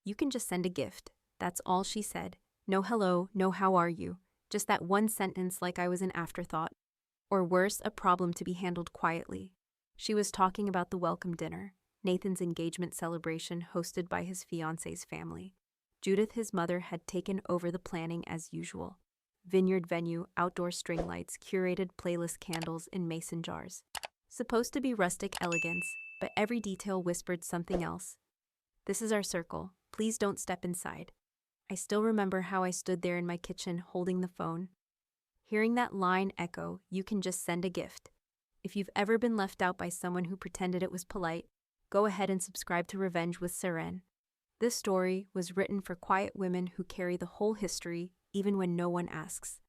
you can just send a gift. That's all she said. No hello, no how are you. Just that one sentence like I was an afterthought. Or worse, a problem to be handled quietly. She was talking about the welcome dinner, Nathan's engagement celebration hosted by his fiancé's family. Judith, his mother, had taken over the planning as usual. Vineyard venue, outdoor string lights, curated playlist candles in mason jars. Supposed to be rustic elegance, but every detail whispered something else. This is our circle. Please don't step inside. I still remember how I stood there in my kitchen holding the phone. Hearing that line echo, you can just send a gift. If you've ever been left out by someone who pretended it was polite, go ahead and subscribe to Revenge with Seren. This story was written for quiet women who carry the whole history, even when no one asks.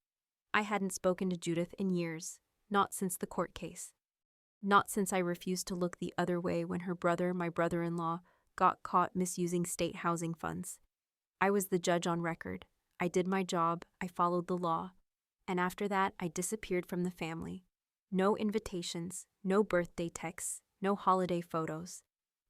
I hadn't spoken to Judith in years, not since the court case. Not since I refused to look the other way when her brother, my brother-in-law, got caught misusing state housing funds. I was the judge on record. I did my job, I followed the law. And after that, I disappeared from the family. No invitations, no birthday texts, no holiday photos.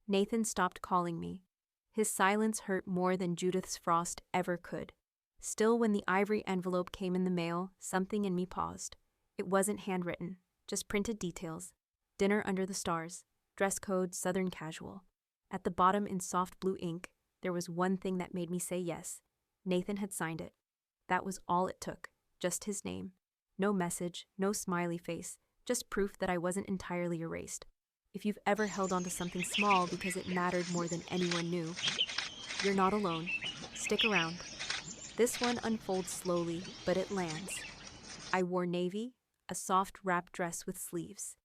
Nathan stopped calling me. His silence hurt more than Judith's frost ever could. Still, when the ivory envelope came in the mail, something in me paused. It wasn't handwritten, just printed details. Dinner under the stars, dress code, southern casual. At the bottom in soft blue ink, there was one thing that made me say yes. Nathan had signed it. That was all it took, just his name. No message, no smiley face, just proof that I wasn't entirely erased. If you've ever held on to something small because it mattered more than anyone knew, you're not alone. Stick around. This one unfolds slowly, but it lands. I wore navy, a soft wrap dress with sleeves.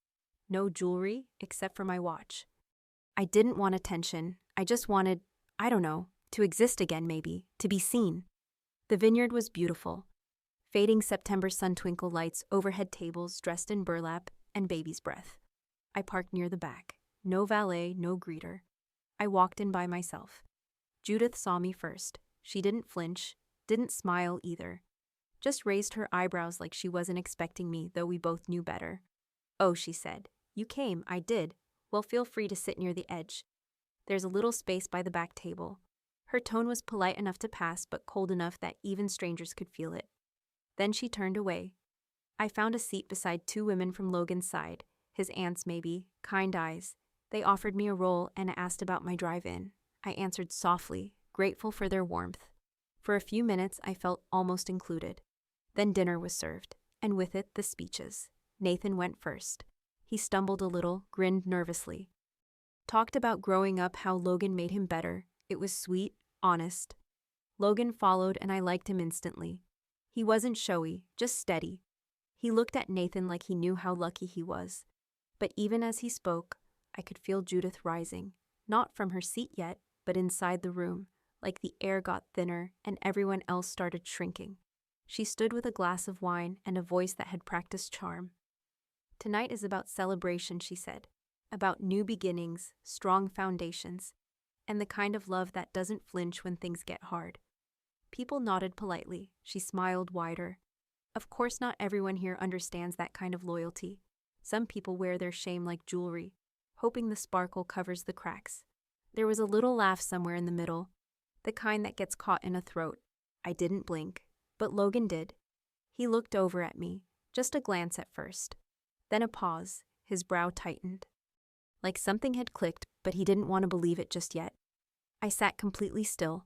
No jewelry, except for my watch. I didn't want attention. I just wanted, I don't know, to exist again maybe, to be seen. The vineyard was beautiful. Fading September sun twinkle lights, overhead tables dressed in burlap, and baby's breath. I parked near the back. No valet, no greeter. I walked in by myself. Judith saw me first. She didn't flinch, didn't smile either. Just raised her eyebrows like she wasn't expecting me, though we both knew better. Oh, she said. You came, I did. Well, feel free to sit near the edge. There's a little space by the back table. Her tone was polite enough to pass, but cold enough that even strangers could feel it. Then she turned away. I found a seat beside two women from Logan's side, his aunts maybe, kind eyes. They offered me a roll and asked about my drive-in. I answered softly, grateful for their warmth. For a few minutes, I felt almost included. Then dinner was served, and with it, the speeches. Nathan went first. He stumbled a little, grinned nervously. Talked about growing up, how Logan made him better. It was sweet, honest. Logan followed, and I liked him instantly. He wasn't showy, just steady. He looked at Nathan like he knew how lucky he was. But even as he spoke, I could feel Judith rising, not from her seat yet, but inside the room, like the air got thinner and everyone else started shrinking. She stood with a glass of wine and a voice that had practiced charm. Tonight is about celebration, she said, about new beginnings, strong foundations, and the kind of love that doesn't flinch when things get hard. People nodded politely. She smiled wider. Of course, not everyone here understands that kind of loyalty. Some people wear their shame like jewelry, hoping the sparkle covers the cracks. There was a little laugh somewhere in the middle, the kind that gets caught in a throat. I didn't blink, but Logan did. He looked over at me, just a glance at first. Then a pause, his brow tightened. Like something had clicked, but he didn't want to believe it just yet. I sat completely still,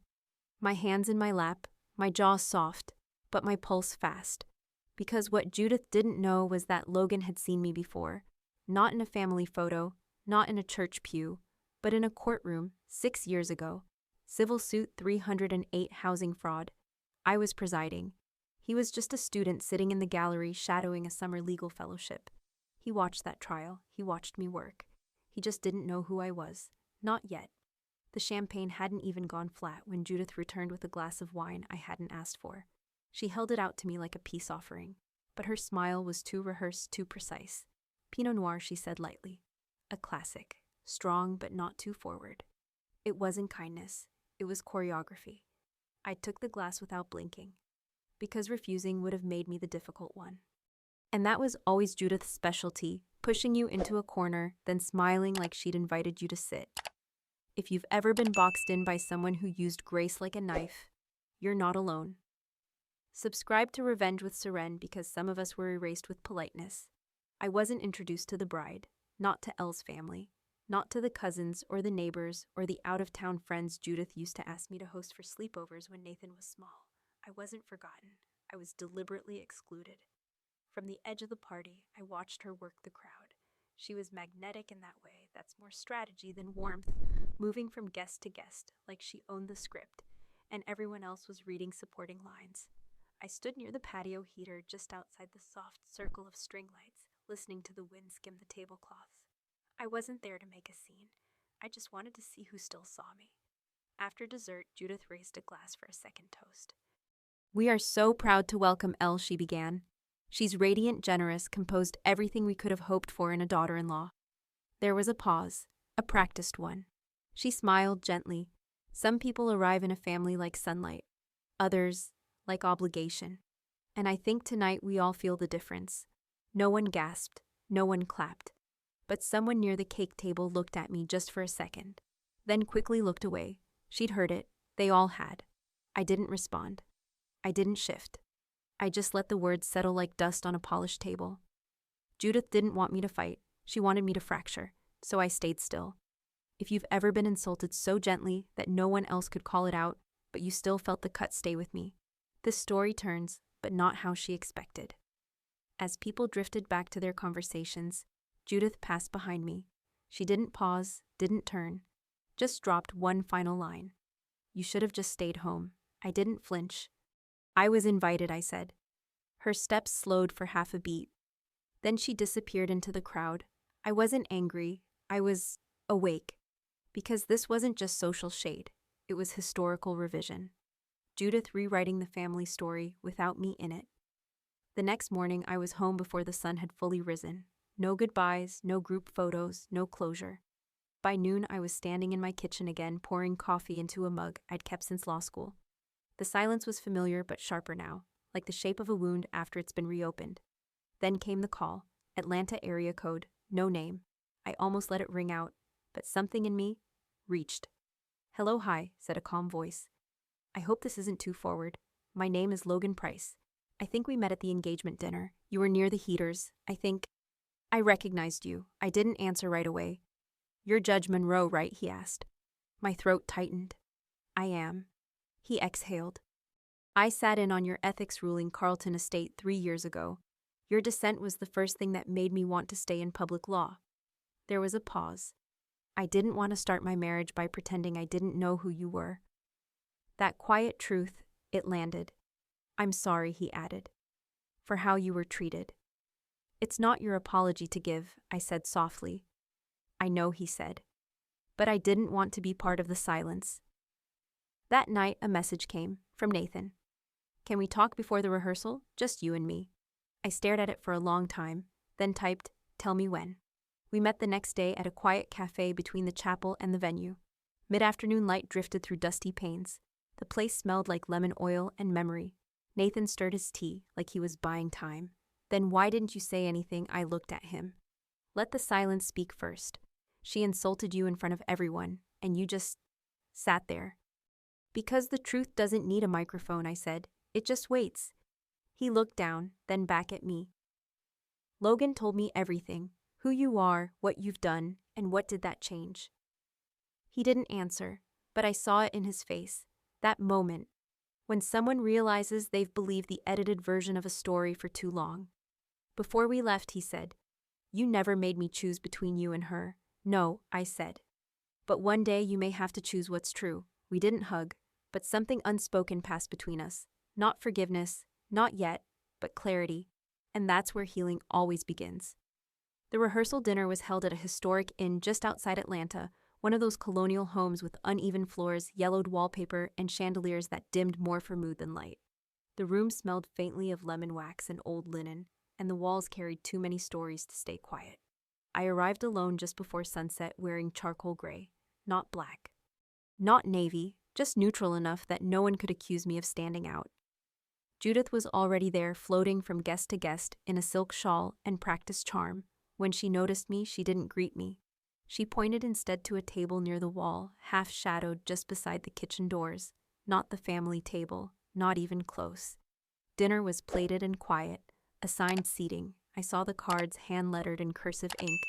my hands in my lap, my jaw soft, but my pulse fast. Because what Judith didn't know was that Logan had seen me before, not in a family photo, not in a church pew, but in a courtroom 6 years ago. Civil suit 308 housing fraud. I was presiding. He was just a student sitting in the gallery shadowing a summer legal fellowship. He watched that trial. He watched me work. He just didn't know who I was. Not yet. The champagne hadn't even gone flat when Judith returned with a glass of wine I hadn't asked for. She held it out to me like a peace offering, but her smile was too rehearsed, too precise. Pinot Noir, she said lightly. A classic. Strong but not too forward. It wasn't kindness. It was choreography. I took the glass without blinking, because refusing would have made me the difficult one. And that was always Judith's specialty, pushing you into a corner, then smiling like she'd invited you to sit. If you've ever been boxed in by someone who used grace like a knife, you're not alone. Subscribe to Revenge with Seren because some of us were erased with politeness. I wasn't introduced to the bride, not to Elle's family, not to the cousins or the neighbors or the out-of-town friends Judith used to ask me to host for sleepovers when Nathan was small. I wasn't forgotten. I was deliberately excluded. From the edge of the party, I watched her work the crowd. She was magnetic in that way. That's more strategy than warmth, moving from guest to guest like she owned the script, and everyone else was reading supporting lines. I stood near the patio heater just outside the soft circle of string lights, listening to the wind skim the tablecloths. I wasn't there to make a scene. I just wanted to see who still saw me. After dessert, Judith raised a glass for a second toast. "We are so proud to welcome Elle," she began. "She's radiant, generous, composed, everything we could have hoped for in a daughter-in-law." There was a pause, a practiced one. She smiled gently. Some people arrive in a family like sunlight, others like obligation. And I think tonight we all feel the difference. No one gasped, no one clapped. But someone near the cake table looked at me just for a second, then quickly looked away. She'd heard it. They all had. I didn't respond. I didn't shift. I just let the words settle like dust on a polished table. Judith didn't want me to fight. She wanted me to fracture, so I stayed still. If you've ever been insulted so gently that no one else could call it out, but you still felt the cut stay with me, this story turns, but not how she expected. As people drifted back to their conversations, Judith passed behind me. She didn't pause, didn't turn, just dropped one final line. "You should have just stayed home." I didn't flinch. "I was invited," I said. Her steps slowed for half a beat. Then she disappeared into the crowd. I wasn't angry. I was awake. Because this wasn't just social shade. It was historical revision. Judith rewriting the family story without me in it. The next morning, I was home before the sun had fully risen. No goodbyes, no group photos, no closure. By noon, I was standing in my kitchen again, pouring coffee into a mug I'd kept since law school. The silence was familiar but sharper now, like the shape of a wound after it's been reopened. Then came the call. Atlanta area code, no name. I almost let it ring out, but something in me reached. "Hello, hi," said a calm voice. "I hope this isn't too forward. My name is Logan Price. I think we met at the engagement dinner. You were near the heaters. I recognized you." I didn't answer right away. "You're Judge Monroe, right?" he asked. My throat tightened. "I am." He exhaled. "I sat in on your ethics ruling Carlton Estate 3 years ago. Your dissent was the first thing that made me want to stay in public law." There was a pause. I didn't want to start my marriage by pretending I didn't know who you were. That quiet truth, it landed. "I'm sorry," he added, "for how you were treated." "It's not your apology to give," I said softly. "I know," he said. But I didn't want to be part of the silence. That night, a message came from Nathan. "Can we talk before the rehearsal? Just you and me." I stared at it for a long time, then typed, "Tell me when." We met the next day at a quiet cafe between the chapel and the venue. Mid-afternoon light drifted through dusty panes. The place smelled like lemon oil and memory. Nathan stirred his tea like he was buying time. "Then why didn't you say anything?" I looked at him. "Let the silence speak first. She insulted you in front of everyone, and you just sat there." "Because the truth doesn't need a microphone," I said. "It just waits." He looked down, then back at me. "Logan told me everything. Who you are, what you've done, and what did that change?" He didn't answer, but I saw it in his face. That moment, when someone realizes they've believed the edited version of a story for too long. Before we left, he said, "You never made me choose between you and her." "No," I said. "But one day you may have to choose what's true." We didn't hug, but something unspoken passed between us. Not forgiveness, not yet, but clarity. And that's where healing always begins. The rehearsal dinner was held at a historic inn just outside Atlanta, one of those colonial homes with uneven floors, yellowed wallpaper, and chandeliers that dimmed more for mood than light. The room smelled faintly of lemon wax and old linen, and the walls carried too many stories to stay quiet. I arrived alone just before sunset, wearing charcoal gray, not black. Not navy, just neutral enough that no one could accuse me of standing out. Judith was already there, floating from guest to guest in a silk shawl and practiced charm. When she noticed me, she didn't greet me. She pointed instead to a table near the wall, half-shadowed just beside the kitchen doors. Not the family table, not even close. Dinner was plated and quiet, assigned seating. I saw the cards hand-lettered in cursive ink.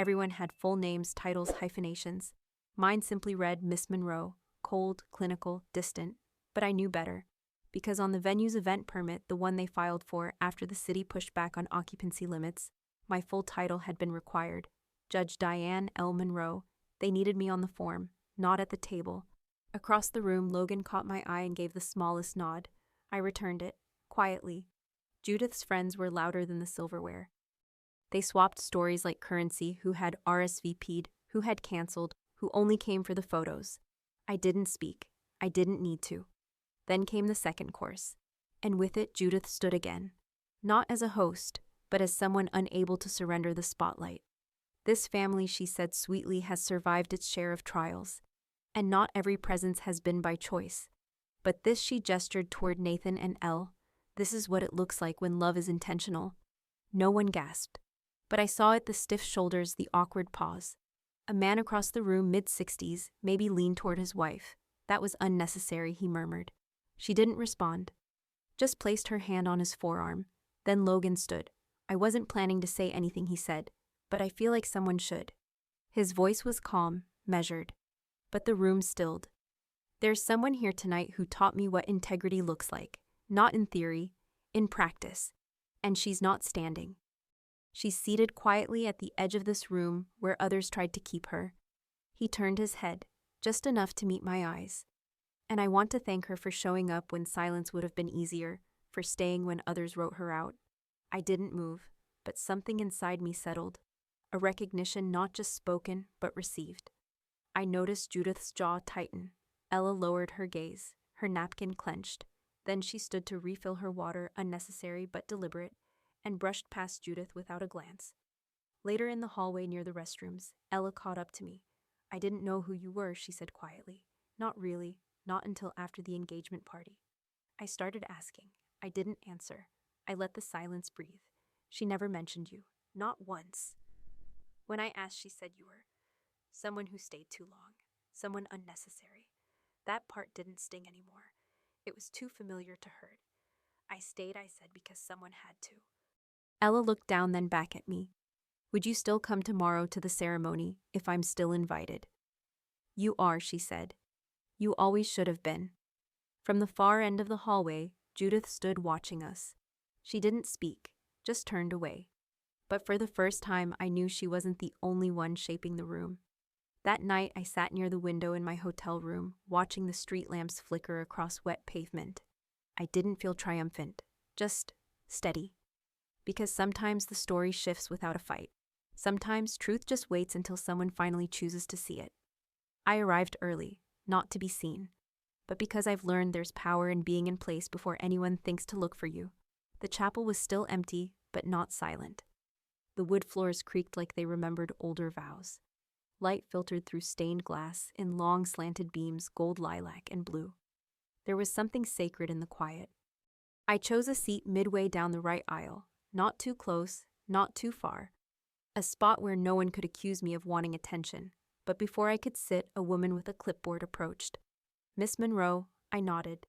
Everyone had full names, titles, hyphenations. Mine simply read Miss Monroe, cold, clinical, distant. But I knew better, because on the venue's event permit, the one they filed for after the city pushed back on occupancy limits, my full title had been required. Judge Diane L. Monroe. They needed me on the form, not at the table. Across the room, Logan caught my eye and gave the smallest nod. I returned it, quietly. Judith's friends were louder than the silverware. They swapped stories like currency, who had RSVP'd, who had canceled, who only came for the photos. I didn't speak. I didn't need to. Then came the second course. And with it, Judith stood again. Not as a host, but as someone unable to surrender the spotlight. This family, she said sweetly, has survived its share of trials. And not every presence has been by choice. But this, she gestured toward Nathan and Elle. This is what it looks like when love is intentional. No one gasped. But I saw it, the stiff shoulders, the awkward pause. A man across the room, mid-60s, maybe leaned toward his wife. That was unnecessary, he murmured. She didn't respond. Just placed her hand on his forearm. Then Logan stood. I wasn't planning to say anything, he said, but I feel like someone should. His voice was calm, measured. But the room stilled. There's someone here tonight who taught me what integrity looks like. Not in theory, in practice. And she's not standing. She's seated quietly at the edge of this room where others tried to keep her. He turned his head, just enough to meet my eyes. And I want to thank her for showing up when silence would have been easier, for staying when others wrote her out. I didn't move, but something inside me settled. A recognition not just spoken, but received. I noticed Judith's jaw tighten. Ella lowered her gaze, her napkin clenched. Then she stood to refill her water, unnecessary but deliberate, and brushed past Judith without a glance. Later in the hallway near the restrooms, Ella caught up to me. I didn't know who you were, she said quietly. Not really, not until after the engagement party. I started asking. I didn't answer. I let the silence breathe. She never mentioned you. Not once. When I asked, she said you were someone who stayed too long. Someone unnecessary. That part didn't sting anymore. It was too familiar to hurt. I stayed, I said, because someone had to. Ella looked down, then back at me. Would you still come tomorrow to the ceremony if I'm still invited? You are, she said. You always should have been. From the far end of the hallway, Judith stood watching us. She didn't speak, just turned away. But for the first time, I knew she wasn't the only one shaping the room. That night, I sat near the window in my hotel room, watching the street lamps flicker across wet pavement. I didn't feel triumphant, just steady. Because sometimes the story shifts without a fight. Sometimes truth just waits until someone finally chooses to see it. I arrived early, not to be seen, but because I've learned there's power in being in place before anyone thinks to look for you. The chapel was still empty, but not silent. The wood floors creaked like they remembered older vows. Light filtered through stained glass in long slanted beams, gold, lilac, and blue. There was something sacred in the quiet. I chose a seat midway down the right aisle, not too close, not too far. A spot where no one could accuse me of wanting attention. But before I could sit, a woman with a clipboard approached. Miss Monroe, I nodded.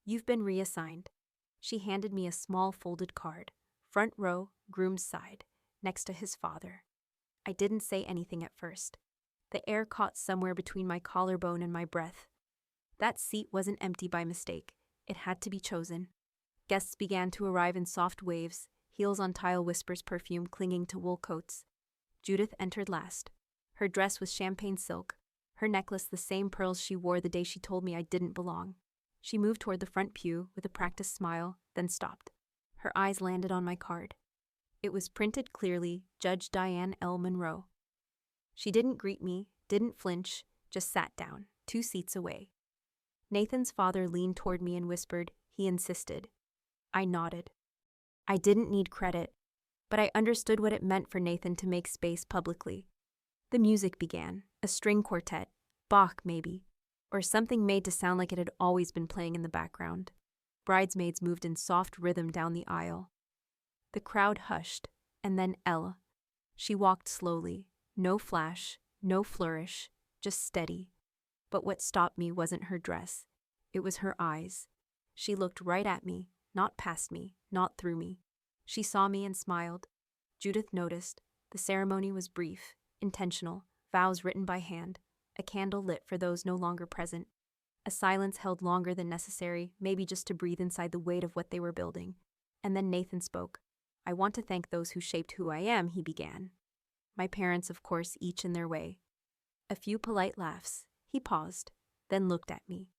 You've been reassigned. She handed me a small folded card. Front row, groom's side, next to his father. I didn't say anything at first. The air caught somewhere between my collarbone and my breath. That seat wasn't empty by mistake. It had to be chosen. Guests began to arrive in soft waves, heels on tile, whispers, perfume clinging to wool coats. Judith entered last. Her dress was champagne silk, her necklace the same pearls she wore the day she told me I didn't belong. She moved toward the front pew with a practiced smile, then stopped. Her eyes landed on my card. It was printed clearly, Judge Diane L. Monroe. She didn't greet me, didn't flinch, just sat down, 2 seats away. Nathan's father leaned toward me and whispered, he insisted. I nodded. I didn't need credit, but I understood what it meant for Nathan to make space publicly. The music began, a string quartet, Bach maybe, or something made to sound like it had always been playing in the background. Bridesmaids moved in soft rhythm down the aisle. The crowd hushed, and then Ella. She walked slowly, no flash, No flourish, just steady. But what stopped me wasn't her dress. It was her eyes. She looked right at me, not past me, not through me. She saw me and smiled. Judith noticed. The ceremony was brief, intentional, vows written by hand, a candle lit for those no longer present. A silence held longer than necessary, maybe just to breathe inside the weight of what they were building. And then Nathan spoke. "I want to thank those who shaped who I am," he began. My parents, of course, each in their way. A few polite laughs. He paused, then looked at me.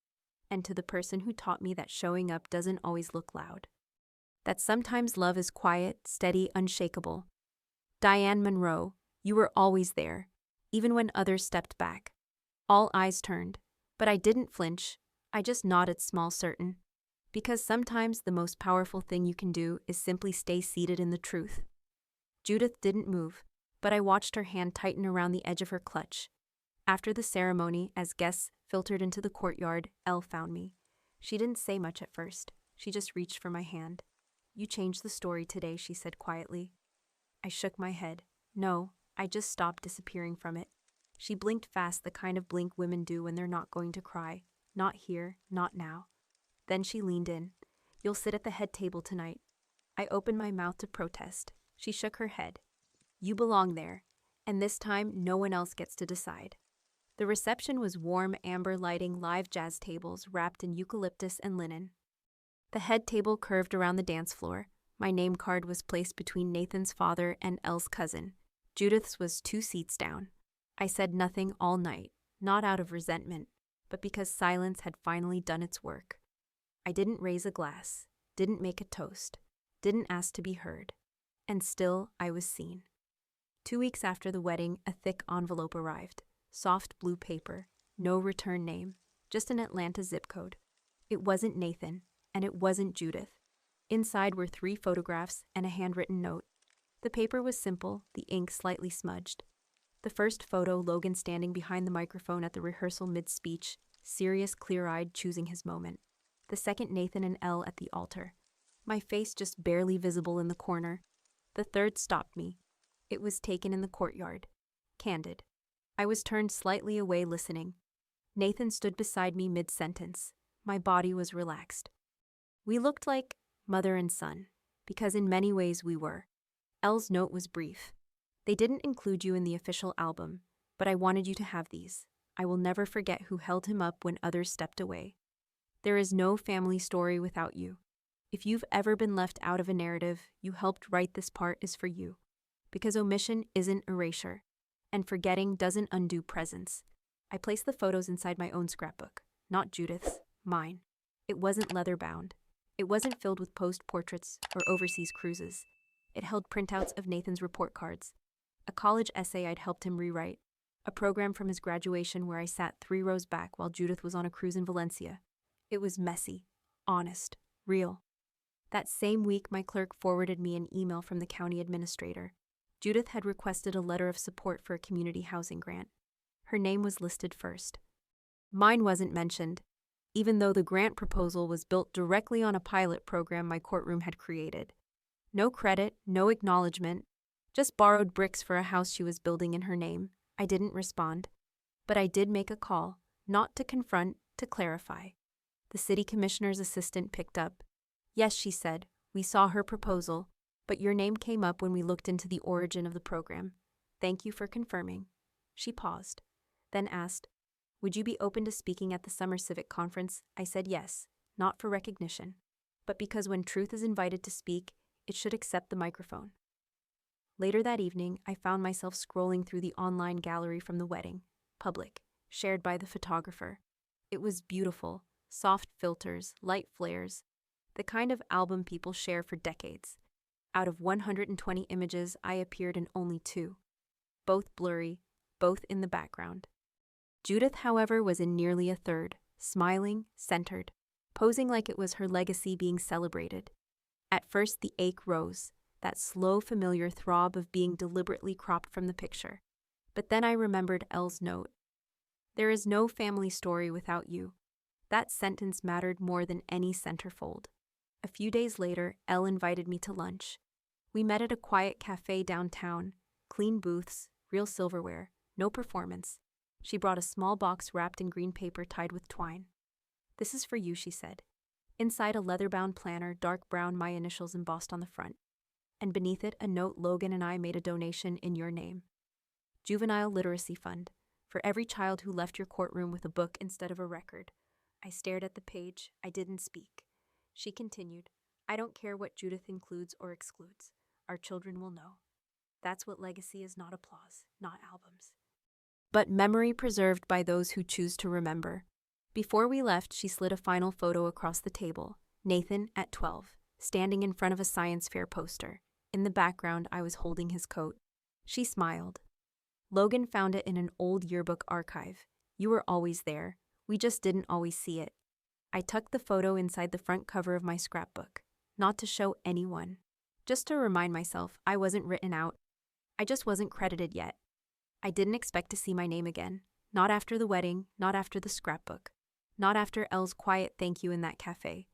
And to the person who taught me that showing up doesn't always look loud. That sometimes love is quiet, steady, unshakable. Diane Monroe, you were always there, even when others stepped back. All eyes turned, but I didn't flinch. I just nodded small certain. Because sometimes the most powerful thing you can do is simply stay seated in the truth. Judith didn't move, but I watched her hand tighten around the edge of her clutch. After the ceremony, as guests filtered into the courtyard, Elle found me. She didn't say much at first. She just reached for my hand. "You changed the story today," she said quietly. I shook my head. No, I just stopped disappearing from it. She blinked fast, the kind of blink women do when they're not going to cry. Not here, not now. Then she leaned in. "You'll sit at the head table tonight." I opened my mouth to protest. She shook her head. "You belong there, and this time no one else gets to decide." The reception was warm amber lighting, live jazz tables wrapped in eucalyptus and linen. The head table curved around the dance floor. My name card was placed between Nathan's father and Elle's cousin. Judith's was 2 seats down. I said nothing all night, not out of resentment, but because silence had finally done its work. I didn't raise a glass, didn't make a toast, didn't ask to be heard. And still I was seen. 2 weeks after the wedding, a thick envelope arrived. Soft blue paper, no return name, just an Atlanta zip code. It wasn't Nathan, and it wasn't Judith. Inside were 3 photographs and a handwritten note. The paper was simple, the ink slightly smudged. The first photo, Logan standing behind the microphone at the rehearsal mid-speech, serious, clear-eyed, choosing his moment. The second, Nathan and Elle at the altar. My face just barely visible in the corner. The third stopped me. It was taken in the courtyard. Candid. I was turned slightly away, listening. Nathan stood beside me mid-sentence. My body was relaxed. We looked like mother and son, because in many ways we were. Elle's note was brief. "They didn't include you in the official album, but I wanted you to have these. I will never forget who held him up when others stepped away. There is no family story without you. If you've ever been left out of a narrative, you helped write this part is for you. Because omission isn't erasure, and forgetting doesn't undo presence." I placed the photos inside my own scrapbook, not Judith's, mine. It wasn't leather-bound. It wasn't filled with post portraits or overseas cruises. It held printouts of Nathan's report cards, a college essay I'd helped him rewrite, a program from his graduation where I sat 3 rows back while Judith was on a cruise in Valencia. It was messy, honest, real. That same week, my clerk forwarded me an email from the county administrator. Judith had requested a letter of support for a community housing grant. Her name was listed first. Mine wasn't mentioned, even though the grant proposal was built directly on a pilot program my courtroom had created. No credit, no acknowledgement, just borrowed bricks for a house she was building in her name. I didn't respond. But I did make a call, not to confront, to clarify. The city commissioner's assistant picked up. "Yes," she said, "we saw her proposal, but your name came up when we looked into the origin of the program. Thank you for confirming." She paused, then asked, "Would you be open to speaking at the Summer Civic Conference?" I said yes, not for recognition, but because when truth is invited to speak, it should accept the microphone. Later that evening, I found myself scrolling through the online gallery from the wedding, public, shared by the photographer. It was beautiful, soft filters, light flares, the kind of album people share for decades. Out of 120 images, I appeared in only 2. Both blurry, both in the background. Judith, however, was in nearly a third, smiling, centered, posing like it was her legacy being celebrated. At first, the ache rose, that slow, familiar throb of being deliberately cropped from the picture. But then I remembered Elle's note. "There is no family story without you." That sentence mattered more than any centerfold. A few days later, Elle invited me to lunch. We met at a quiet cafe downtown, clean booths, real silverware, No performance. She brought a small box wrapped in green paper tied with twine. "This is for you," she said. Inside a leather-bound planner, dark brown, my initials embossed on the front. And beneath it, a note: "Logan and I made a donation in your name. Juvenile Literacy Fund. For every child who left your courtroom with a book instead of a record." I stared at the page. I didn't speak. She continued, "I don't care what Judith includes or excludes. Our children will know. That's what legacy is, not applause, not albums, but memory preserved by those who choose to remember." Before we left, she slid a final photo across the table. Nathan, at 12, standing in front of a science fair poster. In the background, I was holding his coat. She smiled. "Logan found it in an old yearbook archive. You were always there. We just didn't always see it." I tucked the photo inside the front cover of my scrapbook. Not to show anyone. Just to remind myself I wasn't written out. I just wasn't credited yet. I didn't expect to see my name again. Not after the wedding, not after the scrapbook. Not after Elle's quiet thank you in that cafe.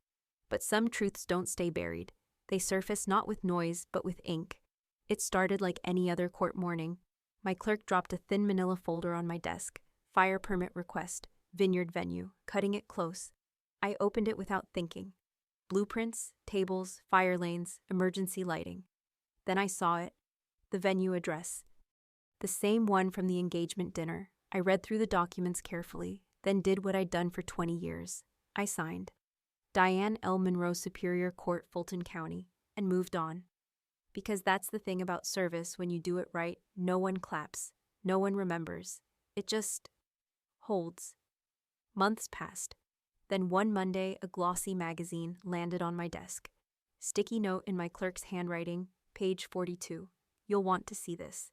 But some truths don't stay buried. They surface not with noise, but with ink. It started like any other court morning. My clerk dropped a thin manila folder on my desk. Fire permit request, vineyard venue, cutting it close. I opened it without thinking. Blueprints, tables, fire lanes, emergency lighting. Then I saw it. The venue address. The same one from the engagement dinner. I read through the documents carefully, then did what I'd done for 20 years. I signed. Diane L. Monroe, Superior Court, Fulton County, and moved on. Because that's the thing about service: when you do it right, no one claps, no one remembers. It just holds. Months passed. Then one Monday, a glossy magazine landed on my desk. Sticky note in my clerk's handwriting, page 42. "You'll want to see this."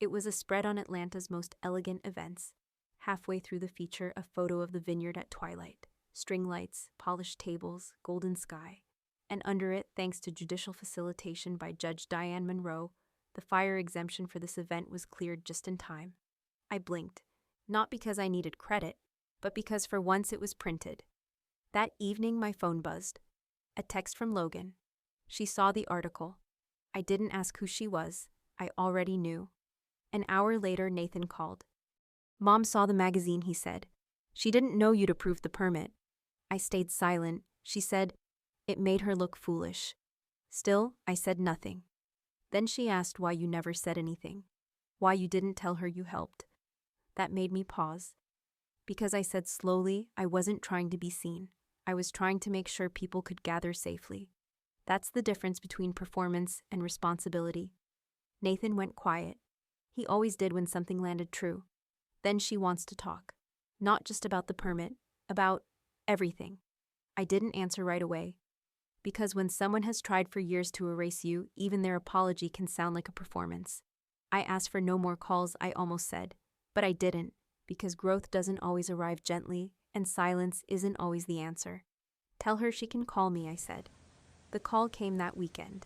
It was a spread on Atlanta's most elegant events. Halfway through the feature, a photo of the vineyard at twilight. String lights, polished tables, golden sky. And under it, thanks to judicial facilitation by Judge Diane Monroe, the fire exemption for this event was cleared just in time. I blinked. Not because I needed credit, but because for once it was printed. That evening, my phone buzzed. A text from Logan. She saw the article. I didn't ask who she was. I already knew. An hour later, Nathan called. "Mom saw the magazine," he said. "She didn't know you'd approved the permit." I stayed silent. She said it made her look foolish. Still, I said nothing. Then she asked why you never said anything. Why you didn't tell her you helped. That made me pause. Because I said slowly, I wasn't trying to be seen. I was trying to make sure people could gather safely. That's the difference between performance and responsibility. Nathan went quiet. He always did when something landed true. Then she wants to talk. Not just about the permit, about everything. I didn't answer right away. Because when someone has tried for years to erase you, even their apology can sound like a performance. I asked for no more calls, I almost said. But I didn't, because growth doesn't always arrive gently, and silence isn't always the answer. "Tell her she can call me," I said. The call came that weekend.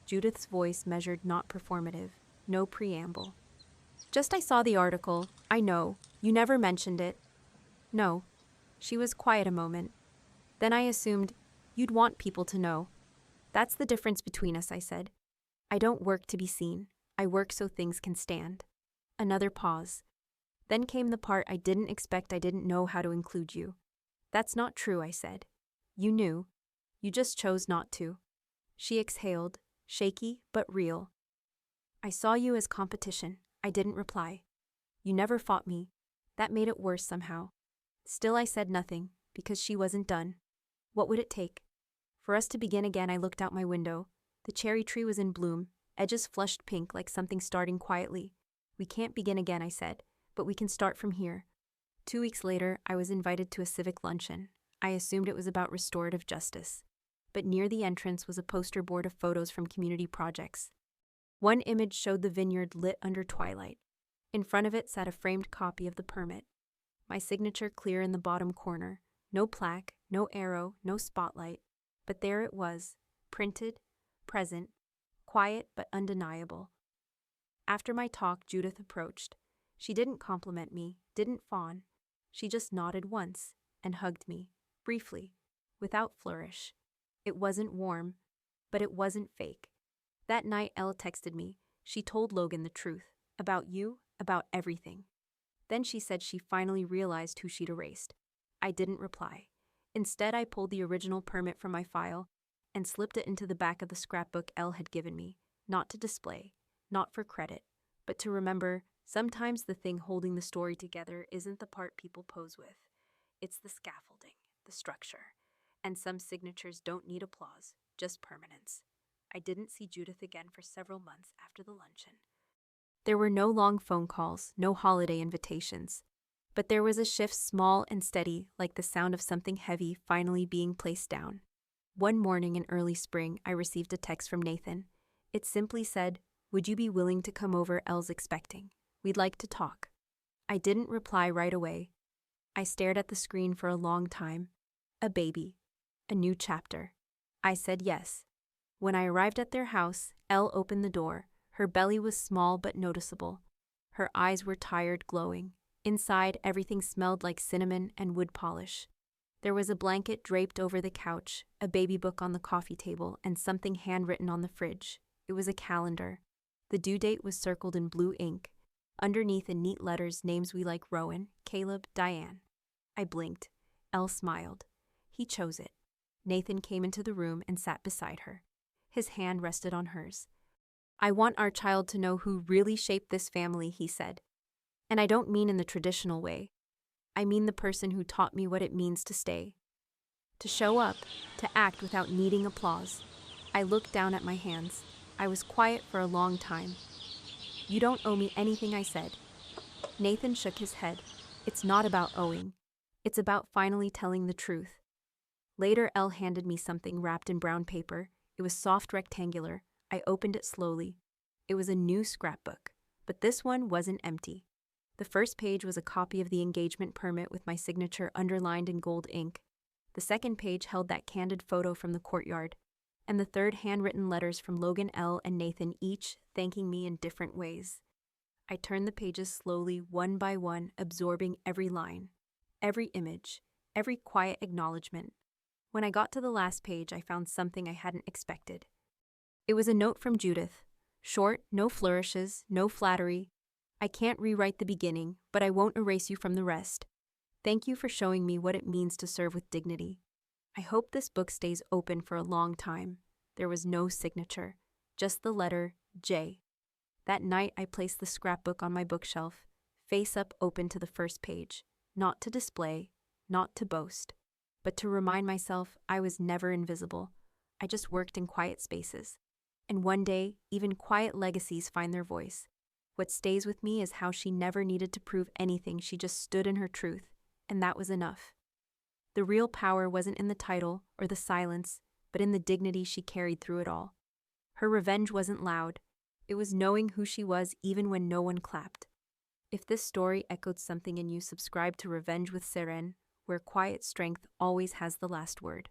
Judith's voice measured, not performative, no preamble. "Just I saw the article. I know. You never mentioned it." "No." She was quiet a moment. "Then I assumed you'd want people to know." "That's the difference between us," I said. "I don't work to be seen. I work so things can stand." Another pause. Then came the part I didn't expect. "I didn't know how to include you." "That's not true," I said. "You knew. You just chose not to." She exhaled, shaky but real. "I saw you as competition." I didn't reply. "You never fought me." That made it worse somehow. Still, I said nothing, because she wasn't done. What would it take? For us to begin again, I looked out my window. The cherry tree was in bloom, edges flushed pink like something starting quietly. "We can't begin again," I said, "but we can start from here." 2 weeks later, I was invited to a civic luncheon. I assumed it was about restorative justice. But near the entrance was a poster board of photos from community projects. One image showed the vineyard lit under twilight. In front of it sat a framed copy of the permit. My signature clear in the bottom corner. No plaque, no arrow, no spotlight. But there it was, printed, present, quiet but undeniable. After my talk, Judith approached. She didn't compliment me, didn't fawn. She just nodded once and hugged me, briefly, without flourish. It wasn't warm, but it wasn't fake. That night, Elle texted me. She told Logan the truth. About you, about everything. Then she said she finally realized who she'd erased. I didn't reply. Instead, I pulled the original permit from my file and slipped it into the back of the scrapbook Elle had given me, not to display, not for credit, but to remember sometimes the thing holding the story together isn't the part people pose with. It's the scaffolding, the structure. And some signatures don't need applause, just permanence. I didn't see Judith again for several months after the luncheon. There were no long phone calls, no holiday invitations. But there was a shift small and steady, like the sound of something heavy finally being placed down. One morning in early spring, I received a text from Nathan. It simply said, "Would you be willing to come over? Elle's expecting. We'd like to talk." I didn't reply right away. I stared at the screen for a long time. A baby. A new chapter. I said yes. When I arrived at their house, Elle opened the door. Her belly was small but noticeable. Her eyes were tired, glowing. Inside, everything smelled like cinnamon and wood polish. There was a blanket draped over the couch, a baby book on the coffee table, and something handwritten on the fridge. It was a calendar. The due date was circled in blue ink. Underneath in neat letters, names we like: Rowan, Caleb, Diane. I blinked. Elle smiled. He chose it. Nathan came into the room and sat beside her. His hand rested on hers. "I want our child to know who really shaped this family," he said. "And I don't mean in the traditional way. I mean the person who taught me what it means to stay. To show up, to act without needing applause." I looked down at my hands. I was quiet for a long time. "You don't owe me anything," I said. Nathan shook his head. "It's not about owing. It's about finally telling the truth." Later, Elle handed me something wrapped in brown paper. It was soft, rectangular. I opened it slowly. It was a new scrapbook, but this one wasn't empty. The first page was a copy of the engagement permit with my signature underlined in gold ink. The second page held that candid photo from the courtyard, and the third handwritten letters from Logan, Elle, and Nathan, each thanking me in different ways. I turned the pages slowly, one by one, absorbing every line, every image, every quiet acknowledgement. When I got to the last page, I found something I hadn't expected. It was a note from Judith. Short, no flourishes, no flattery. "I can't rewrite the beginning, but I won't erase you from the rest. Thank you for showing me what it means to serve with dignity. I hope this book stays open for a long time." There was no signature, just the letter J. That night, I placed the scrapbook on my bookshelf, face up, open to the first page, not to display, not to boast, but to remind myself I was never invisible. I just worked in quiet spaces. And one day, even quiet legacies find their voice. What stays with me is how she never needed to prove anything. She just stood in her truth, and that was enough. The real power wasn't in the title or the silence, but in the dignity she carried through it all. Her revenge wasn't loud. It was knowing who she was even when no one clapped. If this story echoed something in you, subscribe to Revenge with Seren, where quiet strength always has the last word.